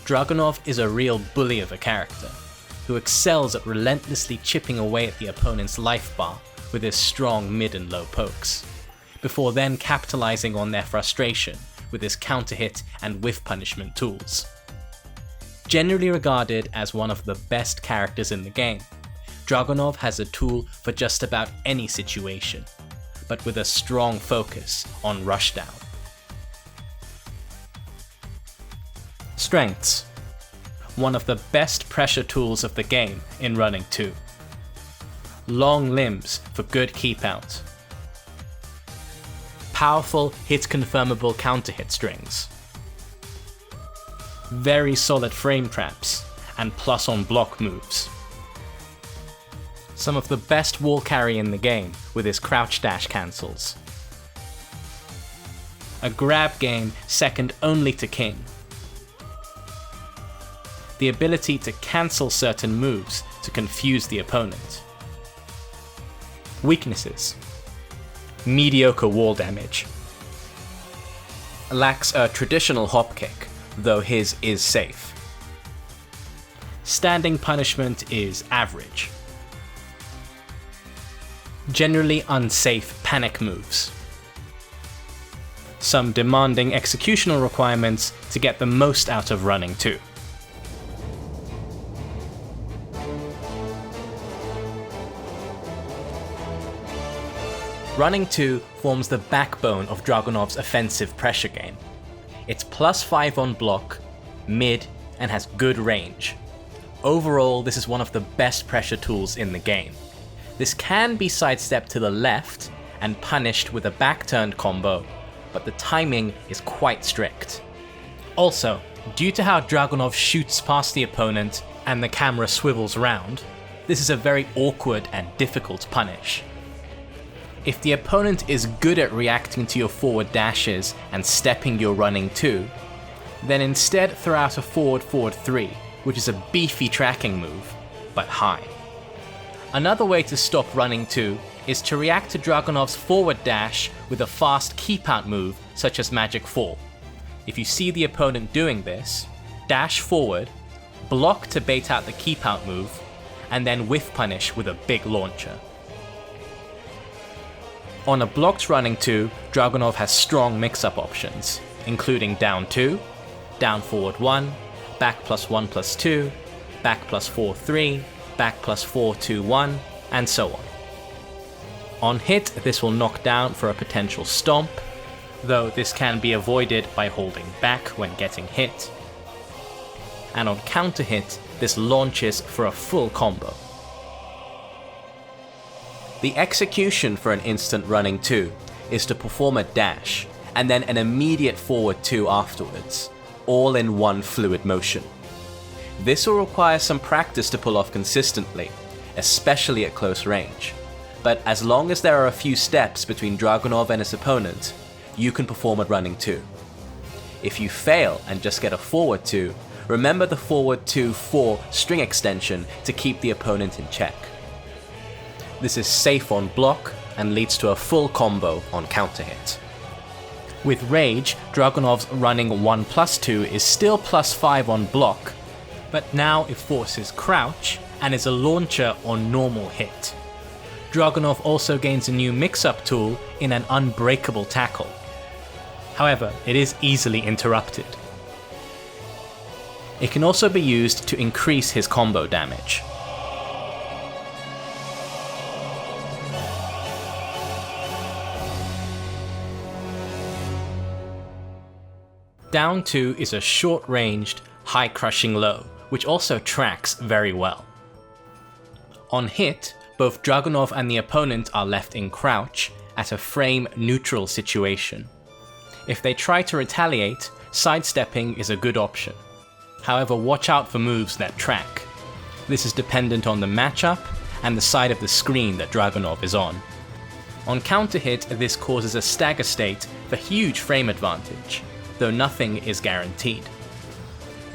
Dragunov is a real bully of a character, who excels at relentlessly chipping away at the opponent's life bar with his strong mid and low pokes, before then capitalizing on their frustration with his counter hit and whiff punishment tools. Generally regarded as one of the best characters in the game, Dragunov has a tool for just about any situation, but with a strong focus on rushdown. Strengths. One of the best pressure tools of the game in Running 2. Long limbs for good keep out. Powerful hit confirmable counter hit strings. Very solid frame traps and plus on block moves. Some of the best wall carry in the game with his crouch dash cancels. A grab game second only to King. The ability to cancel certain moves to confuse the opponent. Weaknesses. Mediocre wall damage. Lacks a traditional hop kick, though his is safe. Standing punishment is average. Generally unsafe panic moves. Some demanding executional requirements to get the most out of Running 2. Running 2 forms the backbone of Dragunov's offensive pressure game. It's +5 on block, mid, and has good range. Overall, this is one of the best pressure tools in the game. This can be sidestepped to the left and punished with a back-turned combo, but the timing is quite strict. Also, due to how Dragunov shoots past the opponent and the camera swivels round, this is a very awkward and difficult punish. If the opponent is good at reacting to your forward dashes and stepping your Running 2, then instead throw out a forward 3, which is a beefy tracking move, but high. Another way to stop Running 2 is to react to Dragunov's forward dash with a fast keep out move such as Magic Fall. If you see the opponent doing this, dash forward, block to bait out the keep out move, and then whiff punish with a big launcher. On a blocked Running 2, Dragunov has strong mix-up options, including down 2, down forward 1, back +1/+2, back +4/3, back +4/2/1, and so on. On hit, this will knock down for a potential stomp, though this can be avoided by holding back when getting hit. And on counter hit, this launches for a full combo. The execution for an instant Running 2 is to perform a dash, and then an immediate forward 2 afterwards, all in one fluid motion. This will require some practice to pull off consistently, especially at close range, but as long as there are a few steps between Dragunov and his opponent, you can perform a Running 2. If you fail and just get a forward 2, remember the forward 2/4 string extension to keep the opponent in check. This is safe on block and leads to a full combo on counter hit. With Rage, Dragunov's Running 1/+2 is still +5 on block, but now it forces crouch and is a launcher on normal hit. Dragunov also gains a new mix-up tool in an unbreakable tackle. However, it is easily interrupted. It can also be used to increase his combo damage. Down 2 is a short-ranged, high-crushing low, which also tracks very well. On hit, both Dragunov and the opponent are left in crouch at a frame-neutral situation. If they try to retaliate, sidestepping is a good option. However, watch out for moves that track. This is dependent on the matchup and the side of the screen that Dragunov is on. On counter hit, this causes a stagger state for huge frame advantage, though nothing is guaranteed.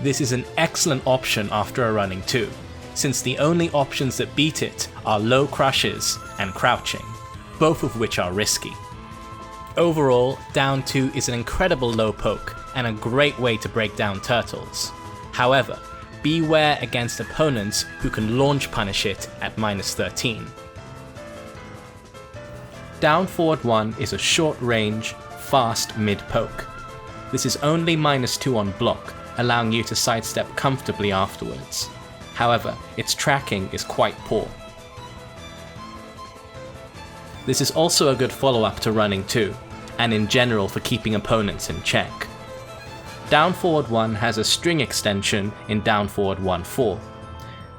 This is an excellent option after a Running 2, since the only options that beat it are low crushes and crouching, both of which are risky. Overall, down 2 is an incredible low poke and a great way to break down turtles. However, beware against opponents who can launch punish it at -13. Down forward 1 is a short range, fast mid poke. This is only -2 on block, allowing you to sidestep comfortably afterwards. However, its tracking is quite poor. This is also a good follow-up to running 2, and in general for keeping opponents in check. Down forward 1 has a string extension in down forward 1-4.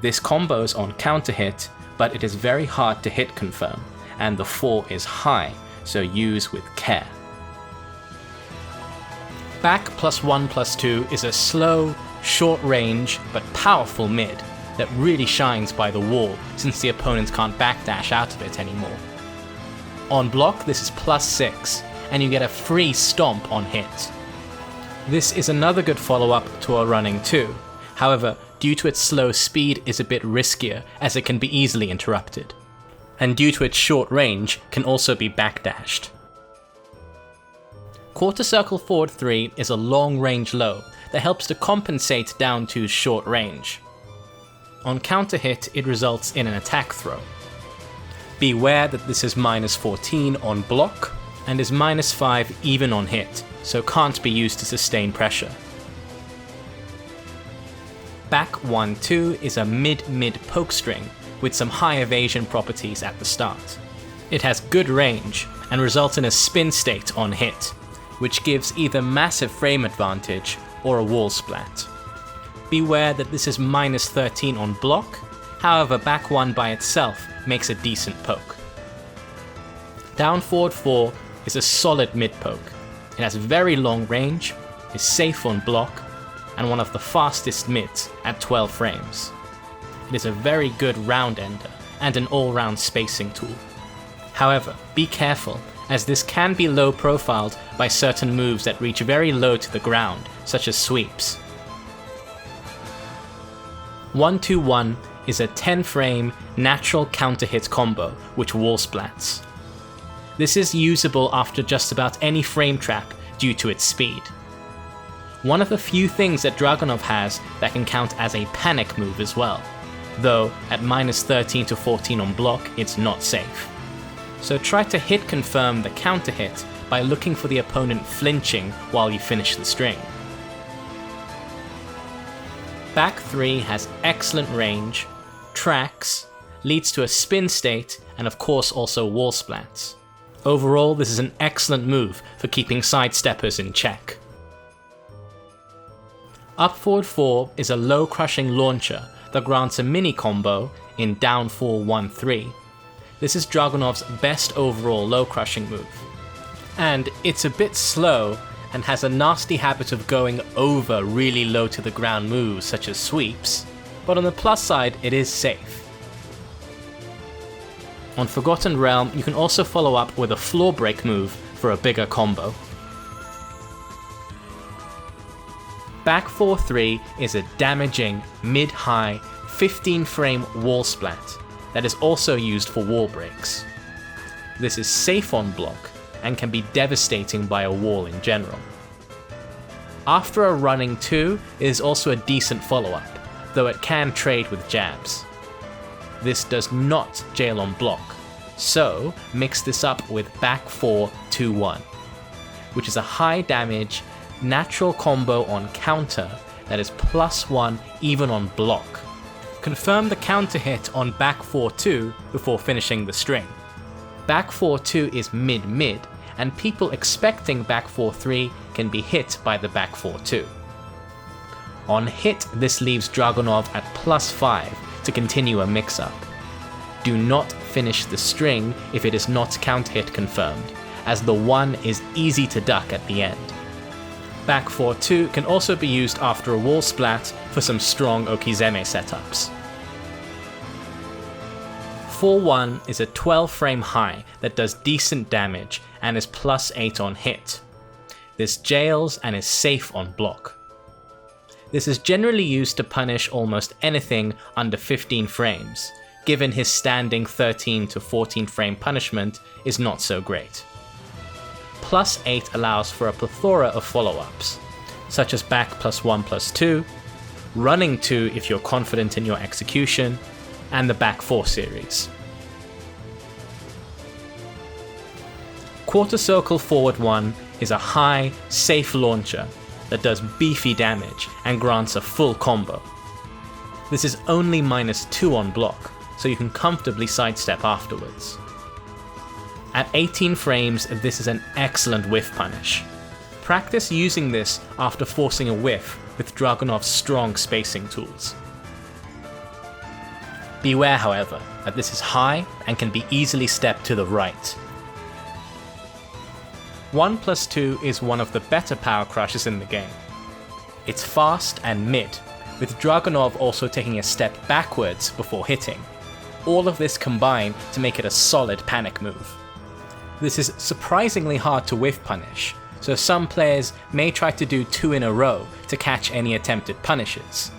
This combos on counter hit, but it is very hard to hit confirm, and the 4 is high, so use with care. Back +1/+2 is a slow, short range, but powerful mid that really shines by the wall since the opponents can't backdash out of it anymore. On block this is +6, and you get a free stomp on hit. This is another good follow-up to a running 2, however, due to its slow speed is a bit riskier as it can be easily interrupted, and due to its short range can also be backdashed. Quarter circle forward 3 is a long range low that helps to compensate down 2's short range. On counter hit it results in an attack throw. Beware that this is -14 on block and is -5 even on hit, so can't be used to sustain pressure. Back 1-2 is a mid-mid poke string with some high evasion properties at the start. It has good range and results in a spin state on hit, which gives either massive frame advantage or a wall splat. Beware that this is -13 on block, however back 1 by itself makes a decent poke. Down forward 4 is a solid mid poke. It has very long range, is safe on block, and one of the fastest mids at 12 frames. It is a very good round ender and an all-round spacing tool. However, be careful, as this can be low profiled by certain moves that reach very low to the ground, such as sweeps. 1-2-1 is a 10 frame natural counter hit combo which wall splats. This is usable after just about any frame trap due to its speed. One of the few things that Dragunov has that can count as a panic move as well, though at -13 to 14 on block it's not safe. So try to hit confirm the counter hit by looking for the opponent flinching while you finish the string. Back 3 has excellent range, tracks, leads to a spin state, and of course also wall splats. Overall, this is an excellent move for keeping sidesteppers in check. Up forward 4 is a low crushing launcher that grants a mini combo in down 4-1-3. This is Dragunov's best overall low crushing move. And it's a bit slow and has a nasty habit of going over really low to the ground moves such as sweeps, but on the plus side it is safe. On Forgotten Realm you can also follow up with a floor break move for a bigger combo. Back 4-3 is a damaging, mid-high, 15 frame wall splat that is also used for wall breaks. This is safe on block and can be devastating by a wall in general. After a running 2, it is also a decent follow-up, though it can trade with jabs. This does not jail on block, so mix this up with back 4-2-1, which is a high damage, natural combo on counter that is +1 even on block. Confirm the counter hit on back 4-2 before finishing the string. Back 4-2 is mid-mid, and people expecting back 4-3 can be hit by the back 4-2. On hit, this leaves Dragunov at +5 to continue a mix-up. Do not finish the string if it is not counter hit confirmed, as the 1 is easy to duck at the end. Back 4-2 can also be used after a wall splat for some strong Okizeme setups. 4-1 is a 12 frame high that does decent damage and is +8 on hit. This jails and is safe on block. This is generally used to punish almost anything under 15 frames, given his standing 13 to 14 frame punishment is not so great. +8 allows for a plethora of follow-ups, such as back +1/+2, running 2 if you're confident in your execution, and the back 4 series. Quarter circle forward 1 is a high, safe launcher that does beefy damage and grants a full combo. This is only -2 on block, so you can comfortably sidestep afterwards. At 18 frames, this is an excellent whiff punish. Practice using this after forcing a whiff with Dragunov's strong spacing tools. Beware, however, that this is high and can be easily stepped to the right. 1+2 is one of the better power crushes in the game. It's fast and mid, with Dragunov also taking a step backwards before hitting. All of this combined to make it a solid panic move. This is surprisingly hard to whiff punish, so some players may try to do 2 in a row to catch any attempted punishes.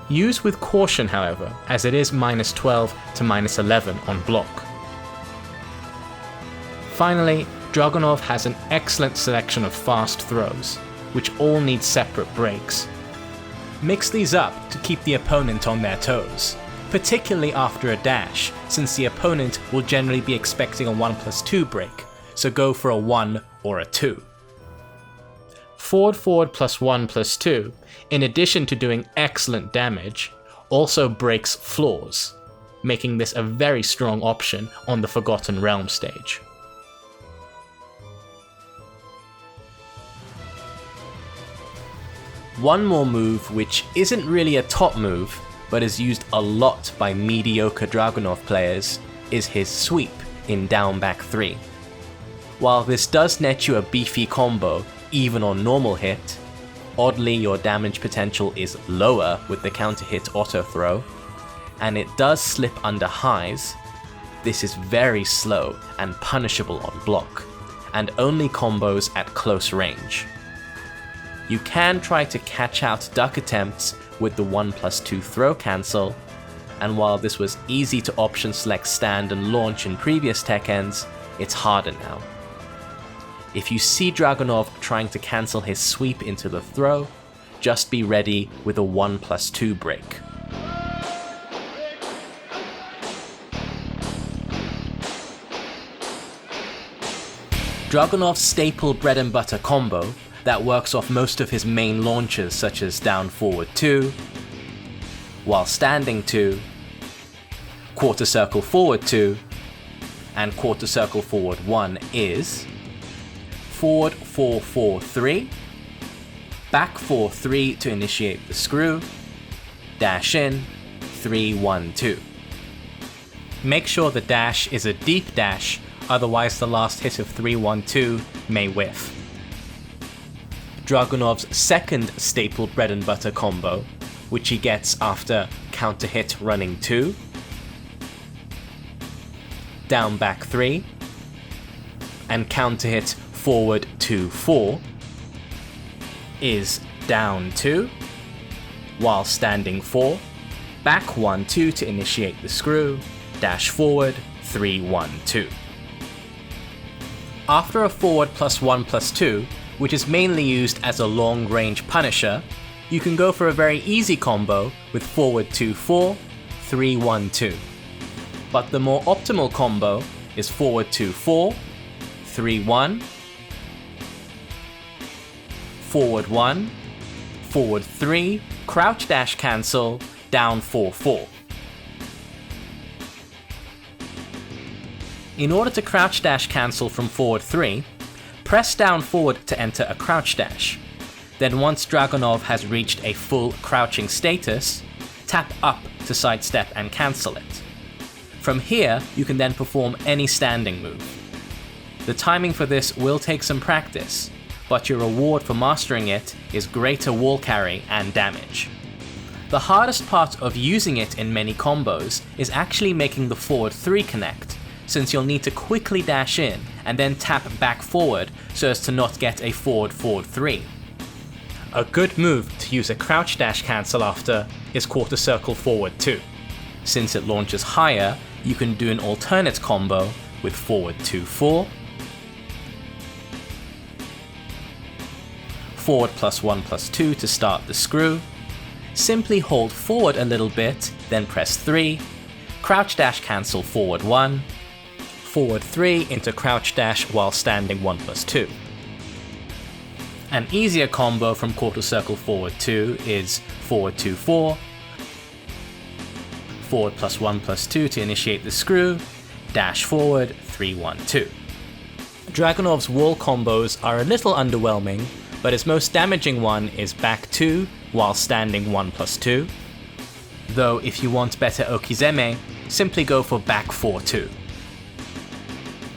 Use with caution, however, as it is -12 to -11 on block. Finally, Dragunov has an excellent selection of fast throws, which all need separate breaks. Mix these up to keep the opponent on their toes, particularly after a dash, since the opponent will generally be expecting a 1+2 break, so go for a 1 or a 2. Forward forward +1/+2, in addition to doing excellent damage, also breaks floors, making this a very strong option on the Forgotten Realm stage. One more move which isn't really a top move, but is used a lot by mediocre Dragunov players, is his sweep in down back 3. While this does net you a beefy combo even on normal hit, oddly your damage potential is lower with the counter hit auto throw, and it does slip under highs. This is very slow and punishable on block, and only combos at close range. You can try to catch out duck attempts with the 1+2 throw cancel, and while this was easy to option select stand and launch in previous Tekkens, it's harder now. If you see Dragunov trying to cancel his sweep into the throw, just be ready with a 1+2 break. Dragunov's staple bread and butter combo that works off most of his main launches such as down forward 2, while standing 2, quarter circle forward 2, and quarter circle forward 1 is forward 4-4-3, back 4-3 to initiate the screw, dash in, 3-1-2. Make sure the dash is a deep dash, otherwise the last hit of 3-1-2 may whiff. Dragunov's second staple bread and butter combo, which he gets after counter hit running 2, down back 3, and counter hit forward 2-4, is down 2, while standing 4, back 1-2 to initiate the screw, dash forward 3-1-2. After a forward +1/+2, which is mainly used as a long-range punisher, you can go for a very easy combo with forward 2-4, 3-1-2. But the more optimal combo is forward 2-4, 3-1, forward 1, forward 3, crouch dash cancel, down 4-4. In order to crouch dash cancel from forward 3, press down forward to enter a crouch dash. Then once Dragunov has reached a full crouching status, tap up to sidestep and cancel it. From here, you can then perform any standing move. The timing for this will take some practice, but your reward for mastering it is greater wall carry and damage. The hardest part of using it in many combos is actually making the forward 3 connect, since you'll need to quickly dash in and then tap back forward so as to not get a forward 3. A good move to use a crouch dash cancel after is quarter circle forward 2. Since it launches higher, you can do an alternate combo with forward 2-4, forward +1/+2 to start the screw, simply hold forward a little bit, then press 3, crouch dash cancel forward 1, forward 3 into crouch dash while standing 1+2. An easier combo from quarter circle forward 2 is forward 2 4, forward +1+2 to initiate the screw, dash forward 3 1 2. Dragunov's wall combos are a little underwhelming, but his most damaging one is back 2 while standing 1+2. Though if you want better okizeme, simply go for back 4 2.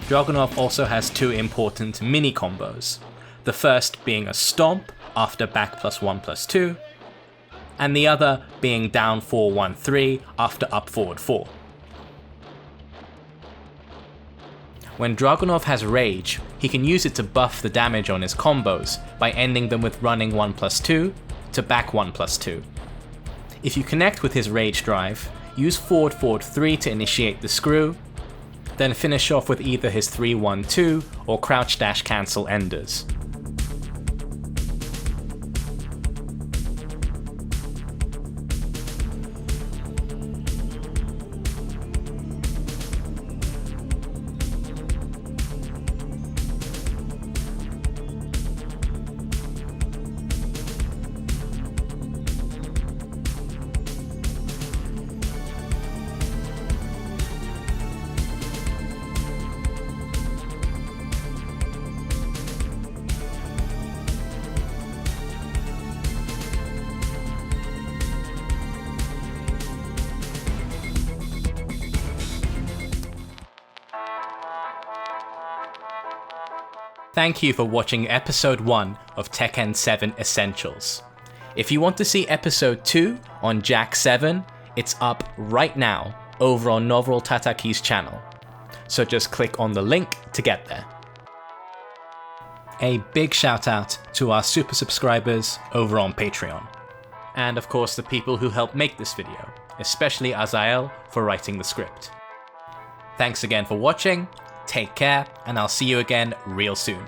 Dragunov also has two important mini combos, the first being a stomp after back +1+2, and the other being down 4 1 3 after up forward 4. When Dragunov has rage, he can use it to buff the damage on his combos by ending them with running 1+2 to back 1+2. If you connect with his rage drive, use forward 3 to initiate the screw, then finish off with either his 3 1 2 or crouch dash cancel enders. Thank you for watching episode 1 of Tekken 7 Essentials. If you want to see episode 2 on Jack 7, it's up right now over on Novel Tataki's channel, so just click on the link to get there. A big shout out to our super subscribers over on Patreon, and of course the people who helped make this video, especially Azael for writing the script. Thanks again for watching, take care, and I'll see you again real soon.